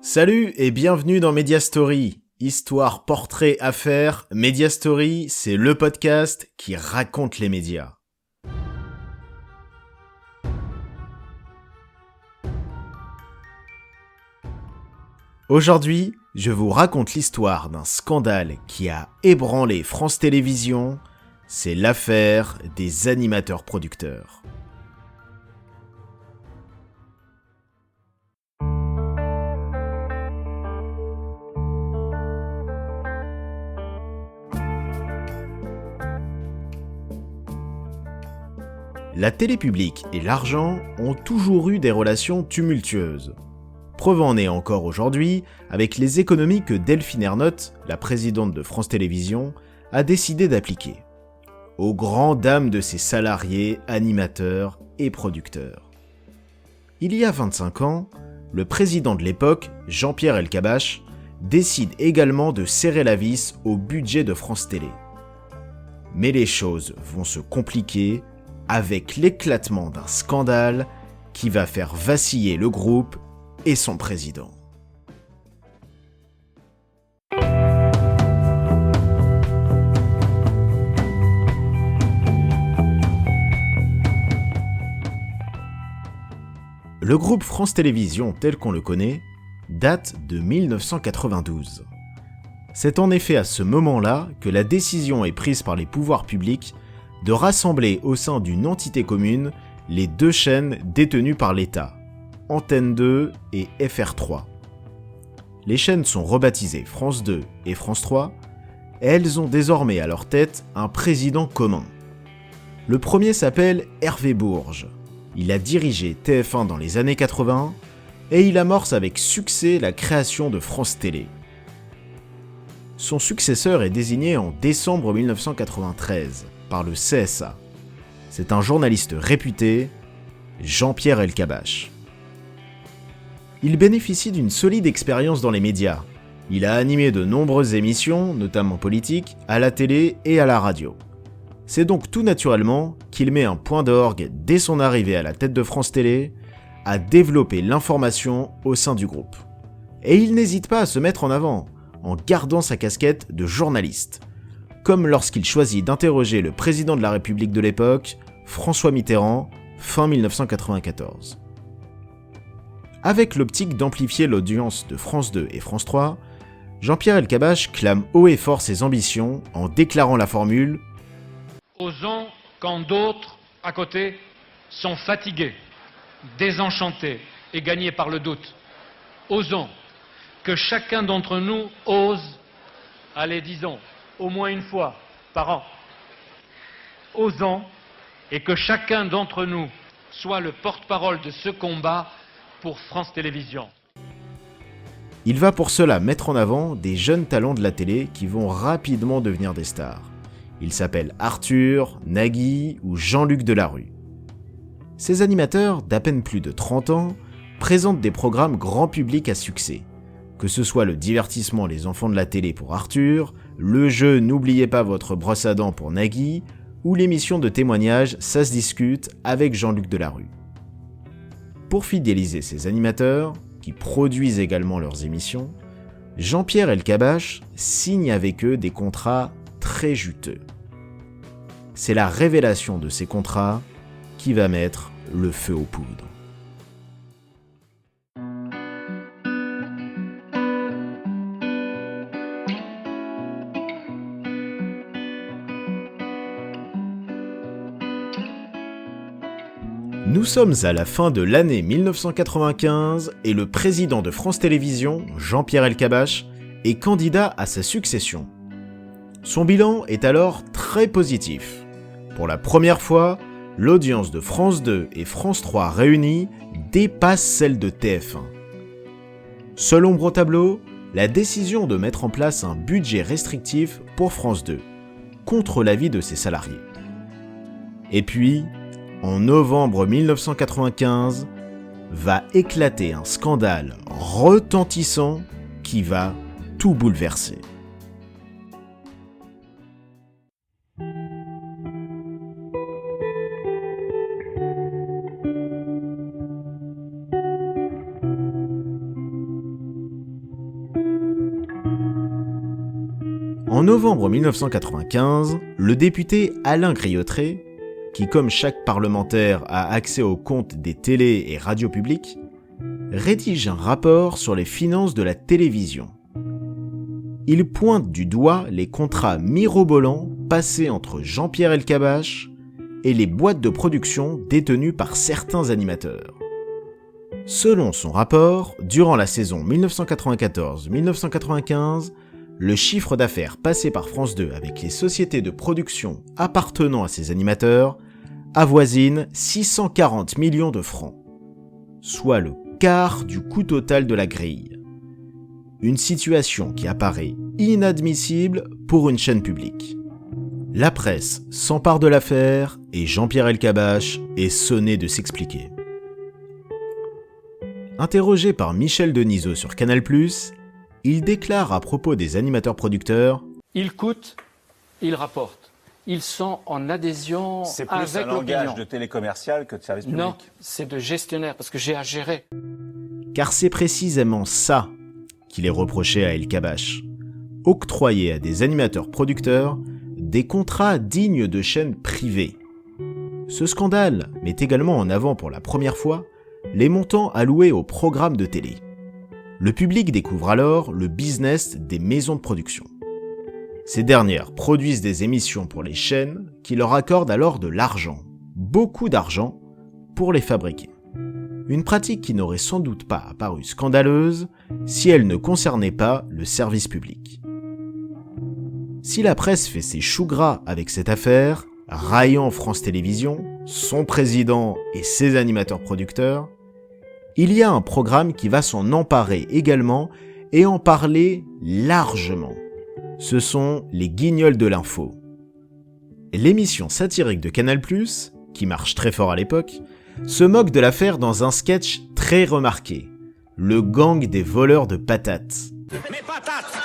Salut et bienvenue dans Media Story. Histoire, portrait, affaires, Media Story, c'est le podcast qui raconte les médias. Aujourd'hui, je vous raconte l'histoire d'un scandale qui a ébranlé France Télévisions, c'est l'affaire des animateurs-producteurs. La télé publique et l'argent ont toujours eu des relations tumultueuses. Preuve en est encore aujourd'hui avec les économies que Delphine Ernotte, la présidente de France Télévisions, a décidé d'appliquer. Aux grandes dames de ses salariés, animateurs et producteurs. Il y a 25 ans, le président de l'époque, Jean-Pierre Elkabbach, décide également de serrer la vis au budget de France Télé. Mais les choses vont se compliquer avec l'éclatement d'un scandale qui va faire vaciller le groupe et son président. Le groupe France Télévisions tel qu'on le connaît date de 1992. C'est en effet à ce moment-là que la décision est prise par les pouvoirs publics de rassembler au sein d'une entité commune les deux chaînes détenues par l'État, Antenne 2 et FR3. Les chaînes sont rebaptisées France 2 et France 3, et elles ont désormais à leur tête un président commun. Le premier s'appelle Hervé Bourges. Il a dirigé TF1 dans les années 80 et il amorce avec succès la création de France Télé. Son successeur est désigné en décembre 1993 par le CSA. C'est un journaliste réputé, Jean-Pierre Elkabbach. Il bénéficie d'une solide expérience dans les médias. Il a animé de nombreuses émissions, notamment politiques, à la télé et à la radio. C'est donc tout naturellement qu'il met un point d'orgue dès son arrivée à la tête de France Télé à développer l'information au sein du groupe. Et il n'hésite pas à se mettre en avant, en gardant sa casquette de journaliste, comme lorsqu'il choisit d'interroger le président de la République de l'époque, François Mitterrand, fin 1994. Avec l'optique d'amplifier l'audience de France 2 et France 3, Jean-Pierre Elkabbach clame haut et fort ses ambitions en déclarant la formule « Osons quand d'autres, à côté, sont fatigués, désenchantés et gagnés par le doute. Osons que chacun d'entre nous ose, allez disons, au moins une fois par an. Osons et que chacun d'entre nous soit le porte-parole de ce combat pour France Télévisions. » Il va pour cela mettre en avant des jeunes talents de la télé qui vont rapidement devenir des stars. Ils s'appellent Arthur, Nagui ou Jean-Luc Delarue. Ces animateurs, d'à peine plus de 30 ans, présentent des programmes grand public à succès. Que ce soit le divertissement Les enfants de la télé pour Arthur, le jeu N'oubliez pas votre brosse à dents pour Nagui, ou l'émission de témoignage Ça se discute avec Jean-Luc Delarue. Pour fidéliser ces animateurs, qui produisent également leurs émissions, Jean-Pierre Elkabbach signe avec eux des contrats très juteux. C'est la révélation de ces contrats qui va mettre le feu aux poudres. Nous sommes à la fin de l'année 1995 et le président de France Télévisions, Jean-Pierre Elkabbach, est candidat à sa succession. Son bilan est alors très positif. Pour la première fois, l'audience de France 2 et France 3 réunies dépasse celle de TF1. Seule ombre au tableau, la décision de mettre en place un budget restrictif pour France 2, contre l'avis de ses salariés. Et puis, en novembre 1995, va éclater un scandale retentissant qui va tout bouleverser. En novembre 1995, le député Alain Griotret, qui comme chaque parlementaire a accès aux comptes des télés et radios publiques, rédige un rapport sur les finances de la télévision. Il pointe du doigt les contrats mirobolants passés entre Jean-Pierre Elkabbach et les boîtes de production détenues par certains animateurs. Selon son rapport, durant la saison 1994-1995, le chiffre d'affaires passé par France 2 avec les sociétés de production appartenant à ces animateurs avoisine 640 millions de francs, soit le quart du coût total de la grille. Une situation qui apparaît inadmissible pour une chaîne publique. La presse s'empare de l'affaire et Jean-Pierre Elkabbach est sonné de s'expliquer. Interrogé par Michel Denisot sur Canal+, il déclare à propos des animateurs-producteurs « Ils coûtent, ils rapportent. Ils sont en adhésion avec l'opinion. » C'est plus un langage de télécommercial que de service public. Non, c'est de gestionnaire, parce que j'ai à gérer. Car c'est précisément ça qu'il est reproché à Elkabbach. Octroyer à des animateurs-producteurs des contrats dignes de chaînes privées. Ce scandale met également en avant pour la première fois les montants alloués aux programmes de télé. Le public découvre alors le business des maisons de production. Ces dernières produisent des émissions pour les chaînes qui leur accordent alors de l'argent, beaucoup d'argent, pour les fabriquer. Une pratique qui n'aurait sans doute pas apparu scandaleuse si elle ne concernait pas le service public. Si la presse fait ses choux gras avec cette affaire, raillant France Télévisions, son président et ses animateurs-producteurs, il y a un programme qui va s'en emparer également et en parler largement. Ce sont les Guignols de l'info. L'émission satirique de Canal+, qui marche très fort à l'époque, se moque de l'affaire dans un sketch très remarqué, le gang des voleurs de patates. Mes patates!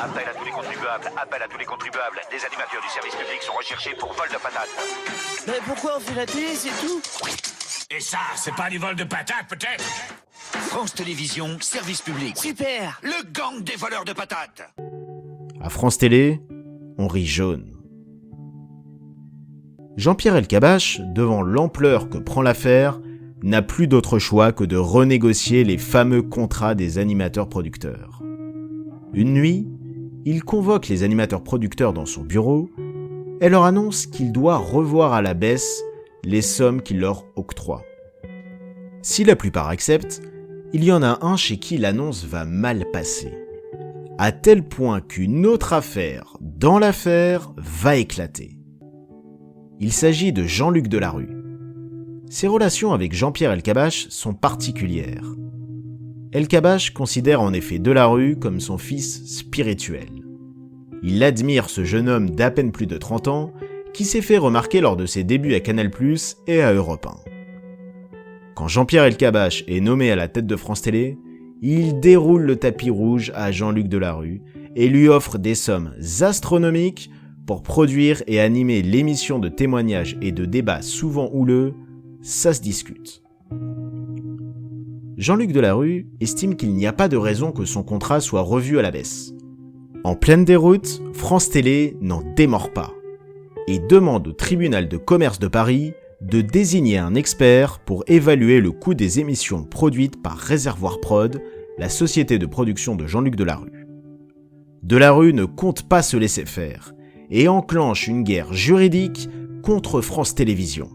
Appel à tous les contribuables, appel à tous les contribuables. Des animateurs du service public sont recherchés pour vol de patates. Mais pourquoi on fait la télé, c'est tout? Et ça, c'est pas du vol de patates, peut-être? France Télévisions, service public. Super! Le gang des voleurs de patates. À France Télé, on rit jaune. Jean-Pierre Elkabbach, devant l'ampleur que prend l'affaire, n'a plus d'autre choix que de renégocier les fameux contrats des animateurs-producteurs. Une nuit, il convoque les animateurs-producteurs dans son bureau et leur annonce qu'il doit revoir à la baisse les sommes qu'il leur octroie. Si la plupart acceptent, il y en a un chez qui l'annonce va mal passer, à tel point qu'une autre affaire dans l'affaire va éclater. Il s'agit de Jean-Luc Delarue. Ses relations avec Jean-Pierre Elkabbach sont particulières. Elkabbach considère en effet Delarue comme son fils spirituel. Il admire ce jeune homme d'à peine plus de 30 ans qui s'est fait remarquer lors de ses débuts à Canal+ et à Europe 1. Quand Jean-Pierre Elkabbach est nommé à la tête de France Télé, il déroule le tapis rouge à Jean-Luc Delarue et lui offre des sommes astronomiques pour produire et animer l'émission de témoignages et de débats souvent houleux, ça se discute. Jean-Luc Delarue estime qu'il n'y a pas de raison que son contrat soit revu à la baisse. En pleine déroute, France Télé n'en démord pas et demande au tribunal de commerce de Paris de désigner un expert pour évaluer le coût des émissions produites par Réservoir Prod, la société de production de Jean-Luc Delarue. Delarue ne compte pas se laisser faire et enclenche une guerre juridique contre France Télévisions.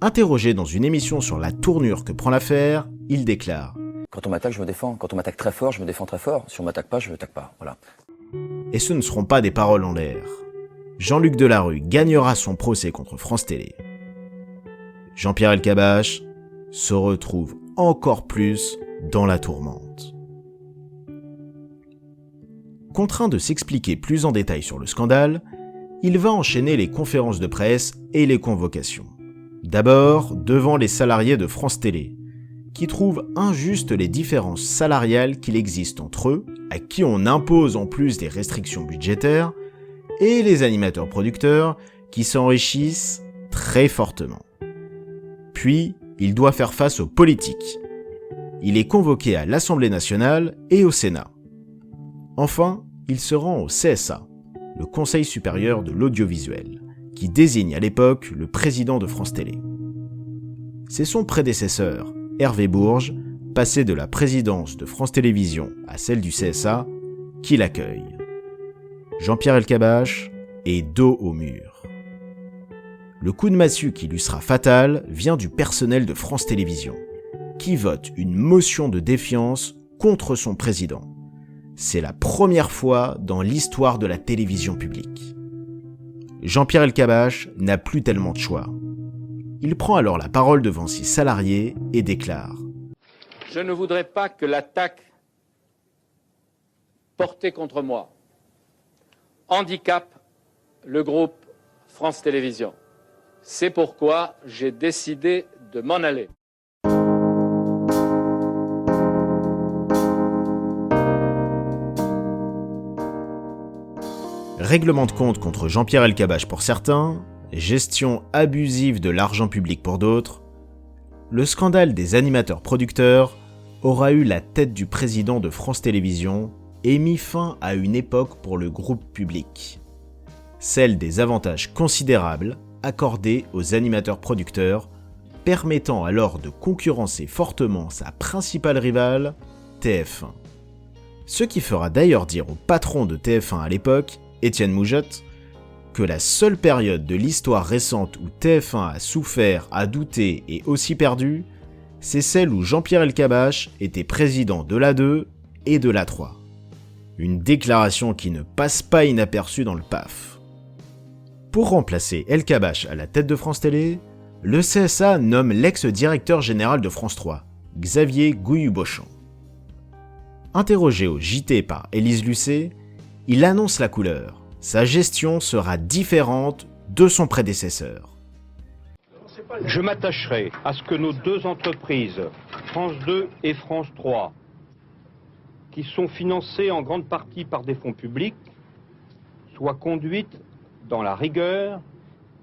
Interrogé dans une émission sur la tournure que prend l'affaire, il déclare « Quand on m'attaque, je me défends. Quand on m'attaque très fort, je me défends très fort. Si on m'attaque pas, je m'attaque pas. » Voilà. Et ce ne seront pas des paroles en l'air. Jean-Luc Delarue gagnera son procès contre France Télé. Jean-Pierre Elkabbach se retrouve encore plus dans la tourmente. Contraint de s'expliquer plus en détail sur le scandale, il va enchaîner les conférences de presse et les convocations. D'abord, devant les salariés de France Télé, qui trouvent injustes les différences salariales qu'il existe entre eux, à qui on impose en plus des restrictions budgétaires, et les animateurs-producteurs qui s'enrichissent très fortement. Puis, il doit faire face aux politiques. Il est convoqué à l'Assemblée nationale et au Sénat. Enfin, il se rend au CSA, le Conseil supérieur de l'audiovisuel, qui désigne à l'époque le président de France Télé. C'est son prédécesseur, Hervé Bourges, passé de la présidence de France Télévisions à celle du CSA, qui l'accueille. Jean-Pierre Elkabbach est dos au mur. Le coup de massue qui lui sera fatal vient du personnel de France Télévisions, qui vote une motion de défiance contre son président. C'est la première fois dans l'histoire de la télévision publique. Jean-Pierre Elkabbach n'a plus tellement de choix. Il prend alors la parole devant ses salariés et déclare : Je ne voudrais pas que l'attaque portée contre moi handicape le groupe France Télévisions. C'est pourquoi j'ai décidé de m'en aller. Règlement de compte contre Jean-Pierre Elkabbach pour certains, gestion abusive de l'argent public pour d'autres, le scandale des animateurs-producteurs aura eu la tête du président de France Télévisions et mis fin à une époque pour le groupe public, celle des avantages considérables accordés aux animateurs-producteurs, permettant alors de concurrencer fortement sa principale rivale, TF1. Ce qui fera d'ailleurs dire au patron de TF1 à l'époque, Étienne Moujotte, que la seule période de l'histoire récente où TF1 a souffert, a douté et aussi perdu, c'est celle où Jean-Pierre Elkabbach était président de l'A2 et de l'A3. Une déclaration qui ne passe pas inaperçue dans le PAF. Pour remplacer Elkabbach à la tête de France Télé, le CSA nomme l'ex-directeur général de France 3, Xavier Gouilloux-Beauchamp. Interrogé au JT par Élise Lucet, il annonce la couleur. Sa gestion sera différente de son prédécesseur. Je m'attacherai à ce que nos deux entreprises, France 2 et France 3, qui sont financées en grande partie par des fonds publics, soient conduites dans la rigueur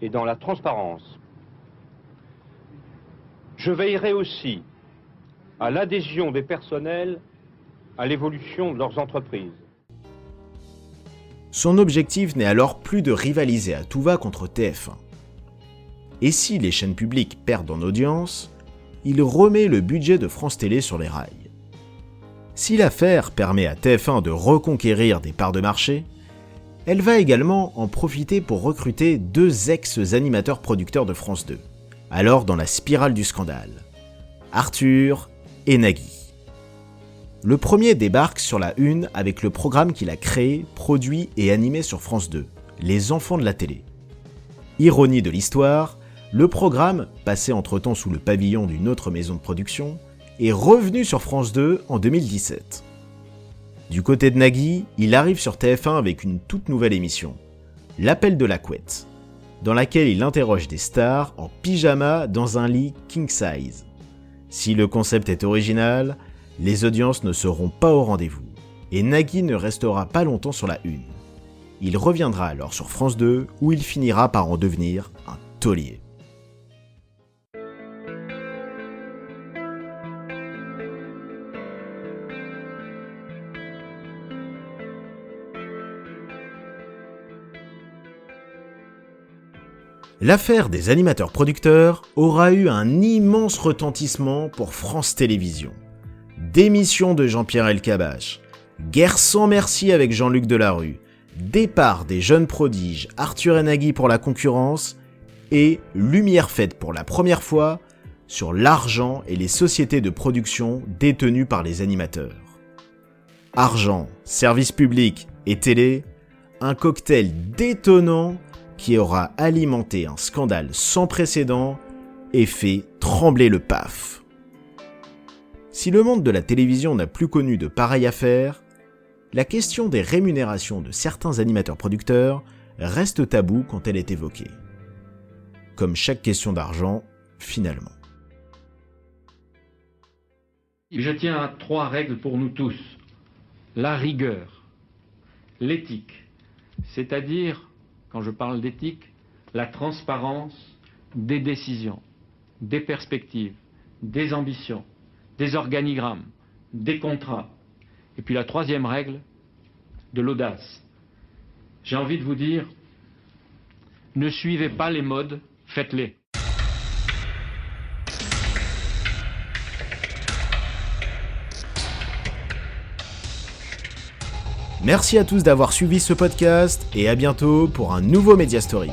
et dans la transparence. Je veillerai aussi à l'adhésion des personnels à l'évolution de leurs entreprises. Son objectif n'est alors plus de rivaliser à tout va contre TF1. Et si les chaînes publiques perdent en audience, il remet le budget de France Télé sur les rails. Si l'affaire permet à TF1 de reconquérir des parts de marché, elle va également en profiter pour recruter deux ex-animateurs producteurs de France 2, alors dans la spirale du scandale, Arthur et Nagui. Le premier débarque sur la une avec le programme qu'il a créé, produit et animé sur France 2, Les Enfants de la télé. Ironie de l'histoire, le programme, passé entre-temps sous le pavillon d'une autre maison de production, est revenu sur France 2 en 2017. Du côté de Nagui, il arrive sur TF1 avec une toute nouvelle émission, L'Appel de la Couette, dans laquelle il interroge des stars en pyjama dans un lit king size. Si le concept est original, les audiences ne seront pas au rendez-vous, et Nagui ne restera pas longtemps sur la une. Il reviendra alors sur France 2, où il finira par en devenir un taulier. L'affaire des animateurs-producteurs aura eu un immense retentissement pour France Télévisions. Démission de Jean-Pierre Elkabbach, guerre sans merci avec Jean-Luc Delarue, départ des jeunes prodiges Arthur et Nagui pour la concurrence, et lumière faite pour la première fois sur l'argent et les sociétés de production détenues par les animateurs. Argent, service public et télé, un cocktail détonnant qui aura alimenté un scandale sans précédent et fait trembler le PAF. Si le monde de la télévision n'a plus connu de pareille affaire, la question des rémunérations de certains animateurs-producteurs reste taboue quand elle est évoquée. Comme chaque question d'argent, finalement. Je tiens à 3 règles pour nous tous. La rigueur, l'éthique, c'est-à-dire, quand je parle d'éthique, la transparence des décisions, des perspectives, des ambitions, des organigrammes, des contrats. Et puis la 3e règle, de l'audace. j'ai envie de vous dire, ne suivez pas les modes, faites-les. Merci à tous d'avoir suivi ce podcast et à bientôt pour un nouveau Media Story.